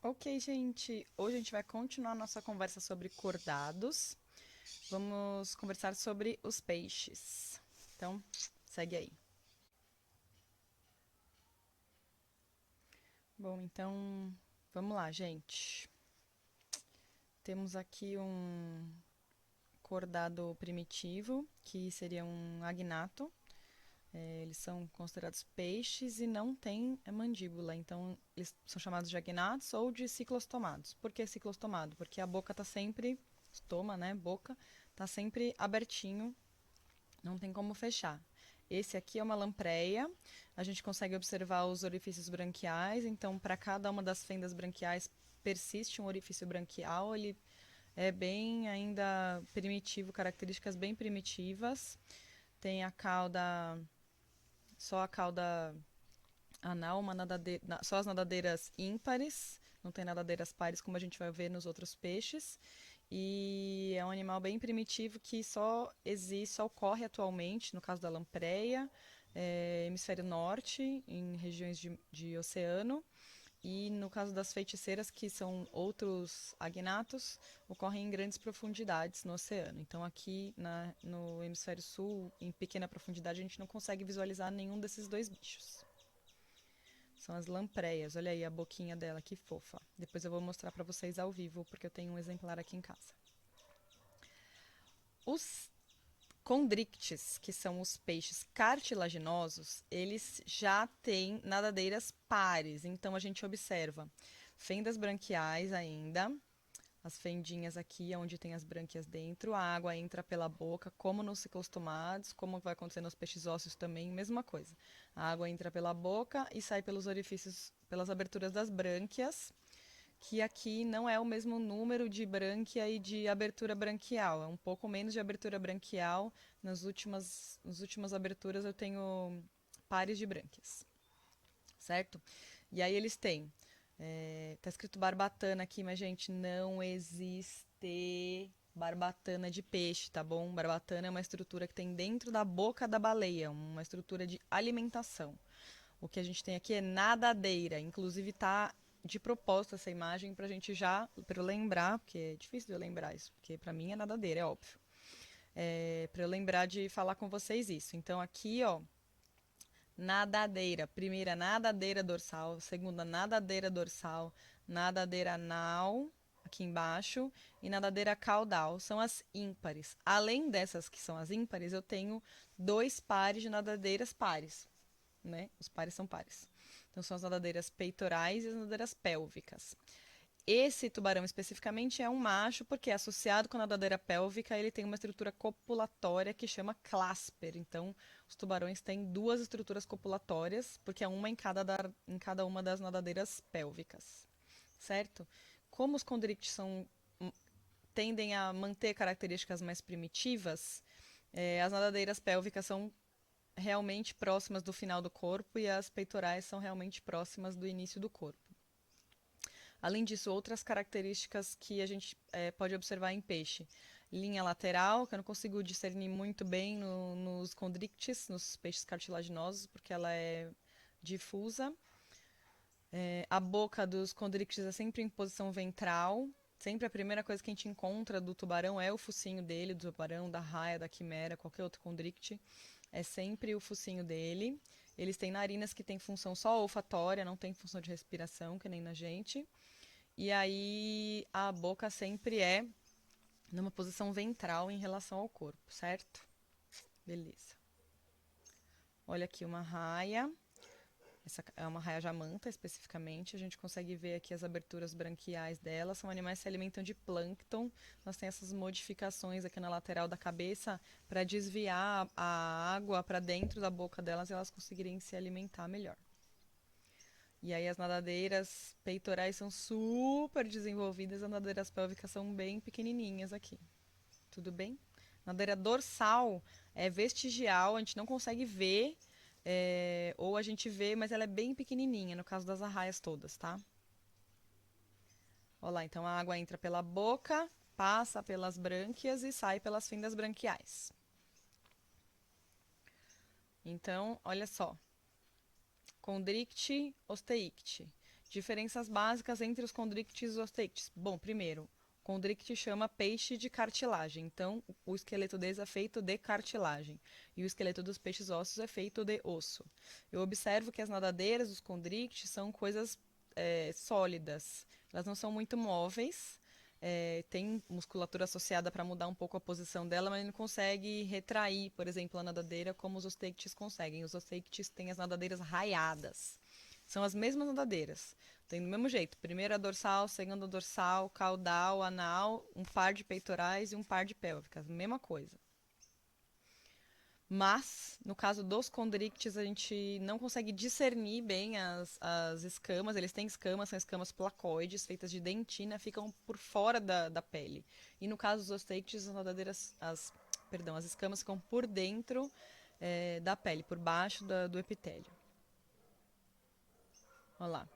Ok, gente. Hoje a gente vai continuar nossa conversa sobre cordados. Vamos conversar sobre os peixes. Então, segue aí. Bom, então, vamos lá, gente. Temos aqui um cordado primitivo, que seria um agnato. Eles são considerados peixes e não têm mandíbula, então eles são chamados de agnatos ou de ciclostomados. Por que ciclostomado? Porque a boca está sempre, estoma, né, boca, está sempre abertinho, não tem como fechar. Esse aqui é uma lampreia, a gente consegue observar os orifícios branquiais, então para cada uma das fendas branquiais persiste um orifício branquial, ele é bem ainda primitivo, características bem primitivas. Tem a cauda, só a cauda anal, só as nadadeiras ímpares, não tem nadadeiras pares como a gente vai ver nos outros peixes. E é um animal bem primitivo que só existe, só ocorre atualmente, no caso da lampreia, hemisfério norte, em regiões de oceano. E no caso das feiticeiras, que são outros agnatos, ocorrem em grandes profundidades no oceano. Então, aqui no hemisfério sul, em pequena profundidade, a gente não consegue visualizar nenhum desses dois bichos. São as lampreias. Olha aí a boquinha dela, que fofa. Depois eu vou mostrar para vocês ao vivo, porque eu tenho um exemplar aqui em casa. Os condrictes, que são os peixes cartilaginosos, eles já têm nadadeiras pares. Então a gente observa fendas branquiais ainda, as fendinhas aqui onde tem as brânquias dentro, a água entra pela boca, como nos ciclostomados, como vai acontecer nos peixes ósseos também, mesma coisa. A água entra pela boca e sai pelos orifícios, pelas aberturas das brânquias, que aqui não é o mesmo número de brânquia e de abertura branquial, é um pouco menos de abertura branquial. Nas últimas aberturas eu tenho pares de brânquias, certo? E aí eles têm, tá escrito barbatana aqui, mas gente, não existe barbatana de peixe, tá bom? Barbatana é uma estrutura que tem dentro da boca da baleia, uma estrutura de alimentação. O que a gente tem aqui é nadadeira, inclusive tá de propósito essa imagem pra gente já, pra eu lembrar, porque é difícil de eu lembrar isso, porque pra mim é nadadeira, é óbvio. Pra eu lembrar de falar com vocês isso. Então aqui, ó, nadadeira. Primeira, nadadeira dorsal. Segunda, nadadeira dorsal. Nadadeira anal, aqui embaixo. E nadadeira caudal. São as ímpares. Além dessas que são as ímpares, eu tenho dois pares de nadadeiras pares. Né? Os pares são pares. Então, são as nadadeiras peitorais e as nadadeiras pélvicas. Esse tubarão especificamente é um macho porque é associado com a nadadeira pélvica, ele tem uma estrutura copulatória que chama clasper. Então, os tubarões têm duas estruturas copulatórias, porque é uma em cada uma das nadadeiras pélvicas, certo? Como os condrictes tendem a manter características mais primitivas, as nadadeiras pélvicas são realmente próximas do final do corpo e as peitorais são realmente próximas do início do corpo. Além disso, outras características que a gente pode observar em peixe. Linha lateral, que eu não consigo discernir muito bem nos condrictes, nos peixes cartilaginosos, porque ela é difusa. A boca dos condrictes é sempre em posição ventral. Sempre a primeira coisa que a gente encontra do tubarão é o focinho dele, do tubarão, da raia, da quimera, qualquer outro condricte. É sempre o focinho dele. Eles têm narinas que têm função só olfatória, não tem função de respiração, que nem na gente. E aí a boca sempre é numa posição ventral em relação ao corpo, certo? Beleza. Olha aqui uma raia. Essa é uma raia jamanta, especificamente. A gente consegue ver aqui as aberturas branquiais dela. São animais que se alimentam de plâncton. Nós temos essas modificações aqui na lateral da cabeça para desviar a água para dentro da boca delas e elas conseguirem se alimentar melhor. E aí as nadadeiras peitorais são super desenvolvidas, as nadadeiras pélvicas são bem pequenininhas aqui. Tudo bem? Nadadeira dorsal é vestigial, a gente não consegue ver, ou a gente vê, mas ela é bem pequenininha, no caso das arraias todas, tá? Olha lá, então a água entra pela boca, passa pelas brânquias e sai pelas fendas branquiais. Então, olha só. Condricte, osteicte. Diferenças básicas entre os condrictes e os osteichtes. Bom, primeiro, condricte chama peixe de cartilagem, então o esqueleto deles é feito de cartilagem e o esqueleto dos peixes ósseos é feito de osso. Eu observo que as nadadeiras dos condrictes são coisas sólidas, elas não são muito móveis, tem musculatura associada para mudar um pouco a posição dela, mas ele não consegue retrair, por exemplo, a nadadeira como os osteichtes conseguem. Os osteichtes têm as nadadeiras raiadas. São as mesmas nadadeiras. Tem do mesmo jeito. Primeira dorsal, segunda dorsal, caudal, anal, um par de peitorais e um par de pélvicas. Mesma coisa. Mas, no caso dos condrictes, a gente não consegue discernir bem as escamas. Eles têm escamas, são escamas placoides, feitas de dentina, ficam por fora da pele. E no caso dos osteichtes, as nadadeiras, as escamas ficam por dentro da pele, por baixo do epitélio. Olha lá.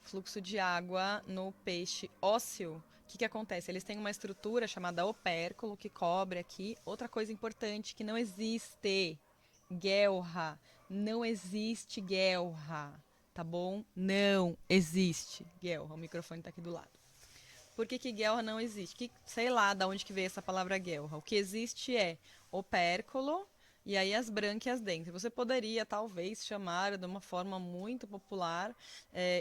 Fluxo de água no peixe ósseo. O que acontece? Eles têm uma estrutura chamada opérculo que cobre aqui. Outra coisa importante que não existe, guelra. Não existe guelra, tá bom? Não existe guelra. O microfone tá aqui do lado. Por que guelra não existe? Sei lá de onde que veio essa palavra guelra. O que existe é opérculo e aí as brânquias dentro. Você poderia, talvez, chamar de uma forma muito popular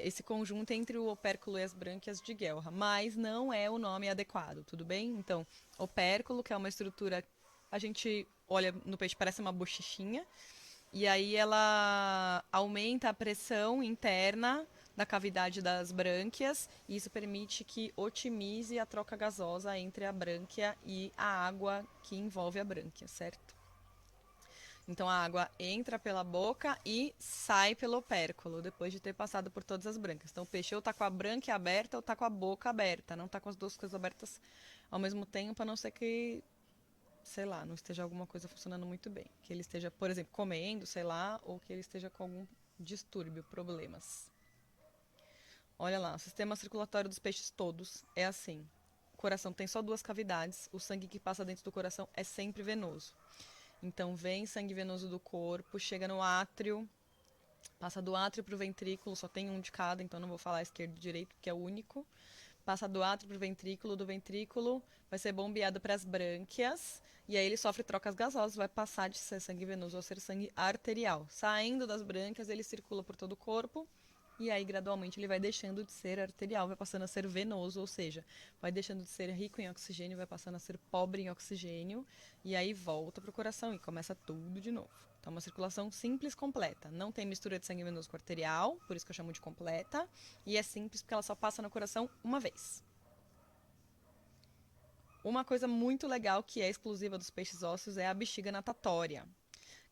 esse conjunto entre o opérculo e as brânquias de guelra, mas não é o nome adequado, tudo bem? Então, opérculo, que é uma estrutura, a gente olha no peixe, parece uma bochichinha, e aí ela aumenta a pressão interna da cavidade das brânquias e isso permite que otimize a troca gasosa entre a brânquia e a água que envolve a brânquia, certo? Então a água entra pela boca e sai pelo opérculo, depois de ter passado por todas as brânquias. Então o peixe ou tá com a brânquia aberta ou tá com a boca aberta, não tá com as duas coisas abertas ao mesmo tempo, a não ser que, sei lá, não esteja alguma coisa funcionando muito bem. Que ele esteja, por exemplo, comendo, sei lá, ou que ele esteja com algum distúrbio, problemas. Olha lá, o sistema circulatório dos peixes todos é assim. O coração tem só duas cavidades, o sangue que passa dentro do coração é sempre venoso. Então vem sangue venoso do corpo, chega no átrio, passa do átrio para o ventrículo, só tem um de cada, então não vou falar esquerdo e direito, porque é o único. Passa do átrio para o ventrículo, do ventrículo vai ser bombeado para as brânquias, e aí ele sofre trocas gasosas, vai passar de ser sangue venoso a ser sangue arterial. Saindo das brânquias, ele circula por todo o corpo, e aí gradualmente ele vai deixando de ser arterial, vai passando a ser venoso, ou seja, vai deixando de ser rico em oxigênio, vai passando a ser pobre em oxigênio, e aí volta para o coração e começa tudo de novo. Então, uma circulação simples, completa. Não tem mistura de sangue venoso com arterial, por isso que eu chamo de completa, e é simples porque ela só passa no coração uma vez. Uma coisa muito legal que é exclusiva dos peixes ósseos é a bexiga natatória,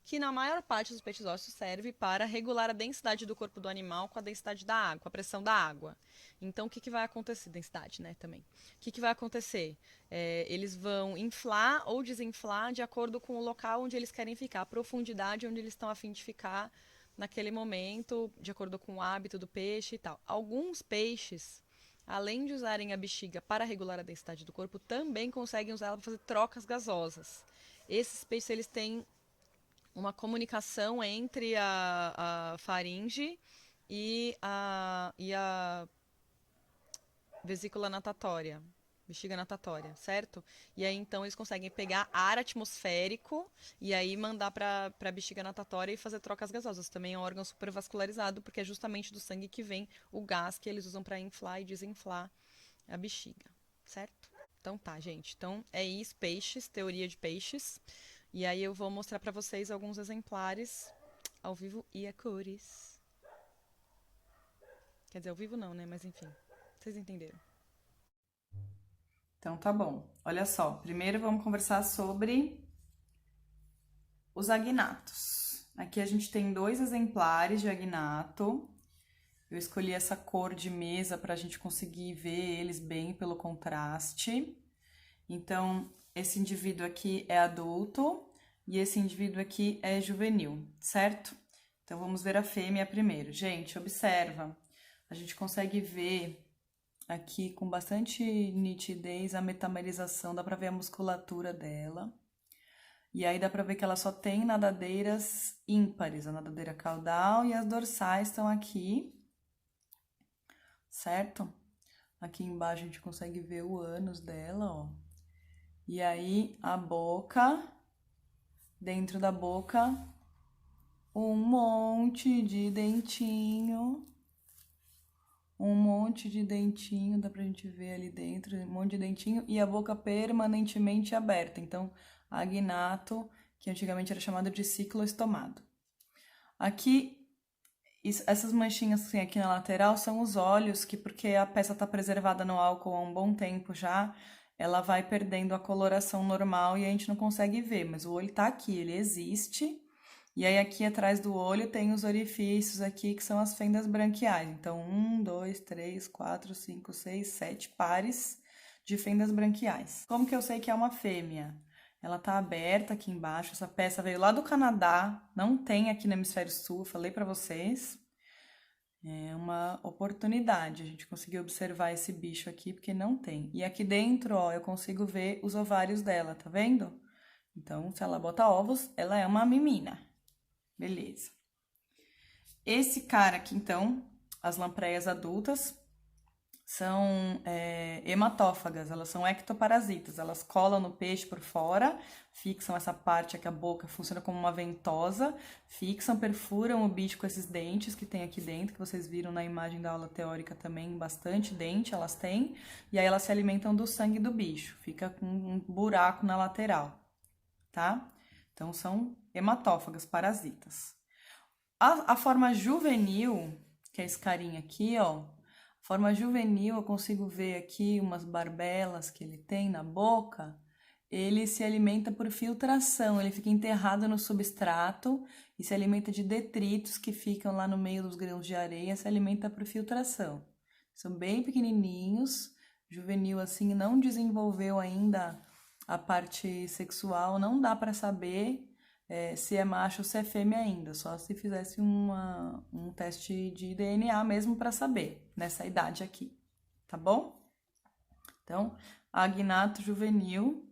que na maior parte dos peixes ósseos serve para regular a densidade do corpo do animal com a densidade da água, com a pressão da água. Então, o que vai acontecer? Densidade, né, também. O que vai acontecer? Eles vão inflar ou desinflar de acordo com o local onde eles querem ficar, a profundidade onde eles estão a fim de ficar naquele momento, de acordo com o hábito do peixe e tal. Alguns peixes, além de usarem a bexiga para regular a densidade do corpo, também conseguem usá-la para fazer trocas gasosas. Esses peixes, eles têm uma comunicação entre a faringe e a vesícula natatória, bexiga natatória, certo? E aí então eles conseguem pegar ar atmosférico e aí mandar para a bexiga natatória e fazer trocas gasosas. Também é um órgão supervascularizado, porque é justamente do sangue que vem o gás que eles usam para inflar e desinflar a bexiga, certo? Então tá, gente. Então é isso, peixes, teoria de peixes. E aí eu vou mostrar para vocês alguns exemplares ao vivo e a cores. Quer dizer, ao vivo não, né? Mas enfim, vocês entenderam. Então tá bom. Olha só, primeiro vamos conversar sobre os agnatos. Aqui a gente tem 2 exemplares de agnato. Eu escolhi essa cor de mesa para a gente conseguir ver eles bem pelo contraste. Então, esse indivíduo aqui é adulto e esse indivíduo aqui é juvenil, certo? Então, vamos ver a fêmea primeiro. Gente, observa. A gente consegue ver aqui com bastante nitidez a metamerização, dá para ver a musculatura dela. E aí dá para ver que ela só tem nadadeiras ímpares, a nadadeira caudal e as dorsais estão aqui. certo? Aqui embaixo a gente consegue ver o ânus dela, ó. E aí, a boca, dentro da boca, um monte de dentinho. Um monte de dentinho, dá pra gente ver ali dentro, um monte de dentinho. E a boca permanentemente aberta. Então, agnato, que antigamente era chamado de cicloestomado. Aqui, essas manchinhas assim, aqui na lateral são os olhos, que porque a peça está preservada no álcool há um bom tempo já, ela vai perdendo a coloração normal e a gente não consegue ver, mas o olho tá aqui, ele existe. E aí aqui atrás do olho tem os orifícios aqui, que são as fendas branquiais. Então, 1, 2, 3, 4, 5, 6, 7 pares de fendas branquiais. Como que eu sei que é uma fêmea? Ela tá aberta aqui embaixo, essa peça veio lá do Canadá, não tem aqui no hemisfério sul, eu falei pra vocês. É uma oportunidade a gente conseguir observar esse bicho aqui, porque não tem. E aqui dentro, ó, eu consigo ver os ovários dela, tá vendo? Então, se ela bota ovos, ela é uma menina. Beleza. Esse cara aqui, então, as lampreias adultas, são hematófagas, elas são ectoparasitas, elas colam no peixe por fora, fixam essa parte aqui, a boca funciona como uma ventosa, fixam, perfuram o bicho com esses dentes que tem aqui dentro, que vocês viram na imagem da aula teórica também, bastante dente elas têm, e aí elas se alimentam do sangue do bicho, fica com um buraco na lateral, tá? Então, são hematófagas, parasitas. A forma juvenil, que é esse carinha aqui, ó, forma juvenil, eu consigo ver aqui umas barbelas que ele tem na boca. Ele se alimenta por filtração, ele fica enterrado no substrato e se alimenta de detritos que ficam lá no meio dos grãos de areia, se alimenta por filtração. São bem pequenininhos, juvenil assim, não desenvolveu ainda a parte sexual, não dá para saber se é macho ou se é fêmea ainda, só se fizesse um teste de DNA mesmo para saber, nessa idade aqui, tá bom? Então, agnato juvenil.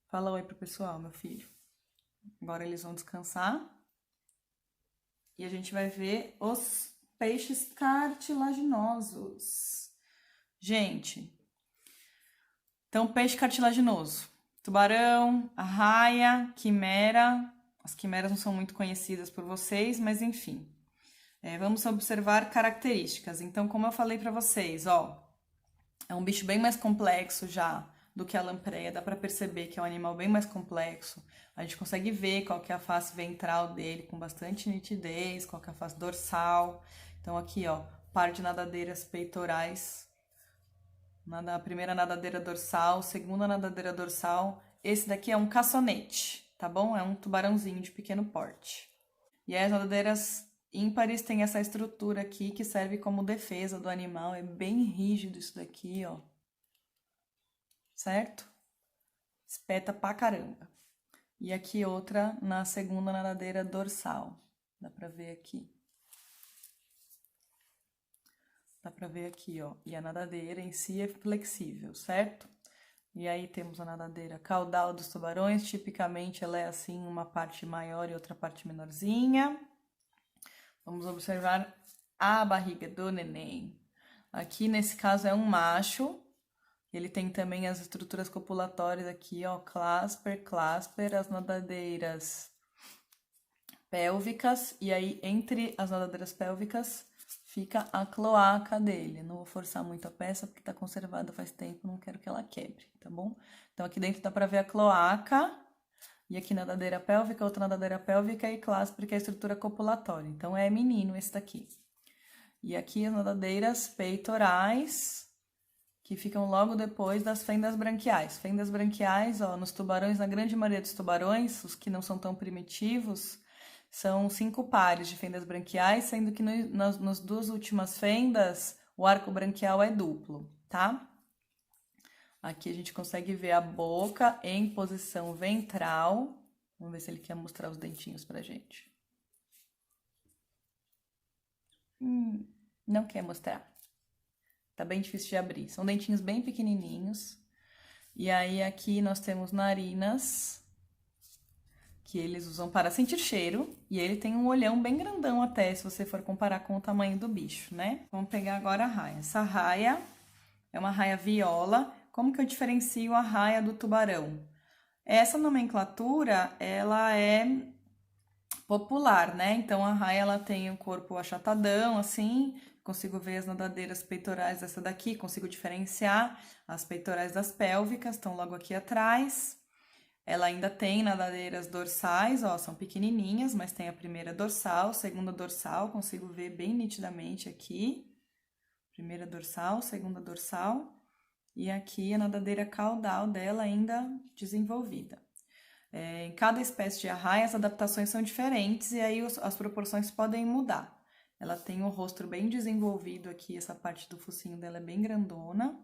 Fala oi pro pessoal, meu filho. Agora eles vão descansar. E a gente vai ver os peixes cartilaginosos. Gente, então peixe cartilaginoso. Tubarão, arraia, quimera. As quimeras não são muito conhecidas por vocês, mas enfim. Vamos observar características. Então, como eu falei para vocês, ó, é um bicho bem mais complexo já do que a lampreia. Dá para perceber que é um animal bem mais complexo. A gente consegue ver qual que é a face ventral dele com bastante nitidez, qual que é a face dorsal. Então, aqui, ó, par de nadadeiras peitorais. A primeira nadadeira dorsal, segunda nadadeira dorsal. Esse daqui é um caçonete, tá bom? É um tubarãozinho de pequeno porte. E aí as nadadeiras ímpares têm essa estrutura aqui que serve como defesa do animal. É bem rígido isso daqui, ó. Certo? Espeta pra caramba. E aqui outra na segunda nadadeira dorsal. Dá pra ver aqui. Dá pra ver aqui, ó. E a nadadeira em si é flexível, certo? E aí temos a nadadeira caudal dos tubarões. Tipicamente ela é assim, uma parte maior e outra parte menorzinha. Vamos observar a barriga do neném. Aqui nesse caso é um macho. Ele tem também as estruturas copulatórias aqui, ó, clasper, as nadadeiras pélvicas, e aí entre as nadadeiras pélvicas fica a cloaca dele. Não vou forçar muito a peça porque tá conservada faz tempo, não quero que ela quebre, tá bom? Então aqui dentro dá pra ver a cloaca, e aqui nadadeira pélvica, outra nadadeira pélvica e clasper, que é a estrutura copulatória. Então é menino esse daqui. E aqui as nadadeiras peitorais, que ficam logo depois das fendas branquiais. Fendas branquiais, ó, nos tubarões, na grande maioria dos tubarões, os que não são tão primitivos, são 5 pares de fendas branquiais, sendo que nas duas últimas fendas, o arco branquial é duplo, tá? Aqui a gente consegue ver a boca em posição ventral. Vamos ver se ele quer mostrar os dentinhos pra gente. Não quer mostrar. Tá bem difícil de abrir. São dentinhos bem pequenininhos. E aí aqui nós temos narinas. que eles usam para sentir cheiro, e ele tem um olhão bem grandão até, se você for comparar com o tamanho do bicho, né? Vamos pegar agora a raia. Essa raia é uma raia viola. Como que eu diferencio a raia do tubarão? Essa nomenclatura, ela é popular, né? Então, a raia, ela tem o corpo achatadão, assim, consigo ver as nadadeiras peitorais dessa daqui, consigo diferenciar as peitorais das pélvicas, estão logo aqui atrás. Ela ainda tem nadadeiras dorsais, ó, são pequenininhas, mas tem a primeira dorsal, segunda dorsal, consigo ver bem nitidamente aqui. Primeira dorsal, segunda dorsal, e aqui a nadadeira caudal dela ainda desenvolvida. Em cada espécie de arraia, as adaptações são diferentes e aí as proporções podem mudar. Ela tem o rosto bem desenvolvido aqui, essa parte do focinho dela é bem grandona,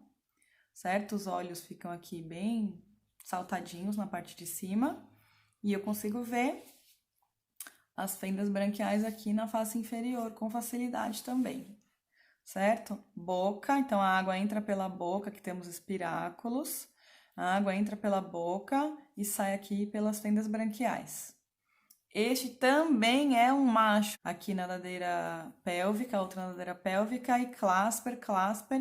certo? Os olhos ficam aqui bem saltadinhos na parte de cima e eu consigo ver as fendas branquiais aqui na face inferior com facilidade também, certo? Boca, então a água entra pela boca, que temos espiráculos. A água entra pela boca e sai aqui pelas fendas branquiais. Este também é um macho. Aqui nadadeira pélvica, outra nadadeira pélvica e clasper,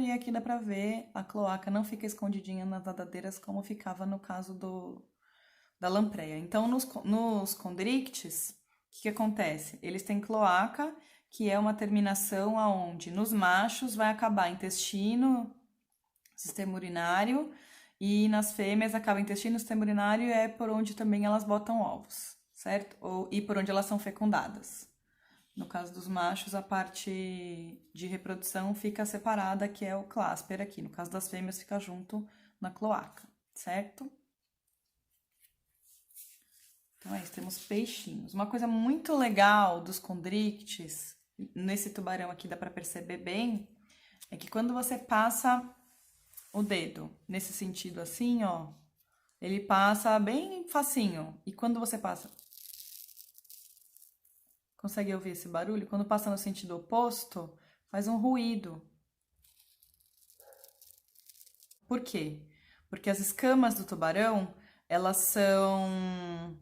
e aqui dá pra ver a cloaca não fica escondidinha nas nadadeiras como ficava no caso da lampreia. Então, nos condrictes, o que acontece? Eles têm cloaca, que é uma terminação aonde nos machos vai acabar intestino, sistema urinário, e nas fêmeas acaba intestino, sistema urinário é por onde também elas botam ovos, certo? E por onde elas são fecundadas. No caso dos machos, a parte de reprodução fica separada, que é o clasper aqui. No caso das fêmeas, fica junto na cloaca, certo? Então é isso, temos peixinhos. Uma coisa muito legal dos condrictes, nesse tubarão aqui dá pra perceber bem, é que quando você passa o dedo nesse sentido assim, ó, ele passa bem facinho. E quando você passa... Consegue ouvir esse barulho? Quando passa no sentido oposto, faz um ruído. Por quê? Porque as escamas do tubarão, elas são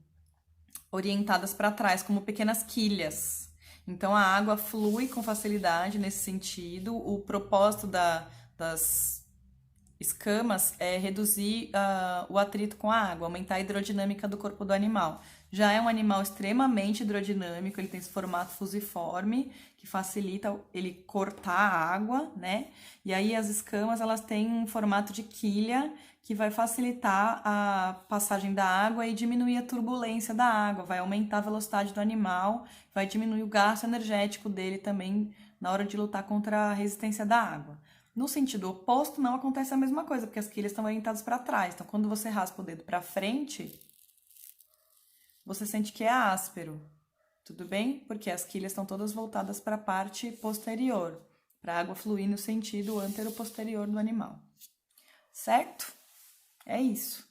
orientadas para trás, como pequenas quilhas. Então, a água flui com facilidade nesse sentido. O propósito das escamas é reduzir o atrito com a água, aumentar a hidrodinâmica do corpo do animal. Já é um animal extremamente hidrodinâmico, ele tem esse formato fusiforme, que facilita ele cortar a água, né? E aí as escamas, elas têm um formato de quilha, que vai facilitar a passagem da água e diminuir a turbulência da água, vai aumentar a velocidade do animal, vai diminuir o gasto energético dele também na hora de lutar contra a resistência da água. No sentido oposto, não acontece a mesma coisa, porque as quilhas estão orientadas para trás. Então, quando você raspa o dedo para frente, você sente que é áspero, tudo bem? Porque as quilhas estão todas voltadas para a parte posterior, para a água fluir no sentido antero-posterior do animal. Certo? É isso.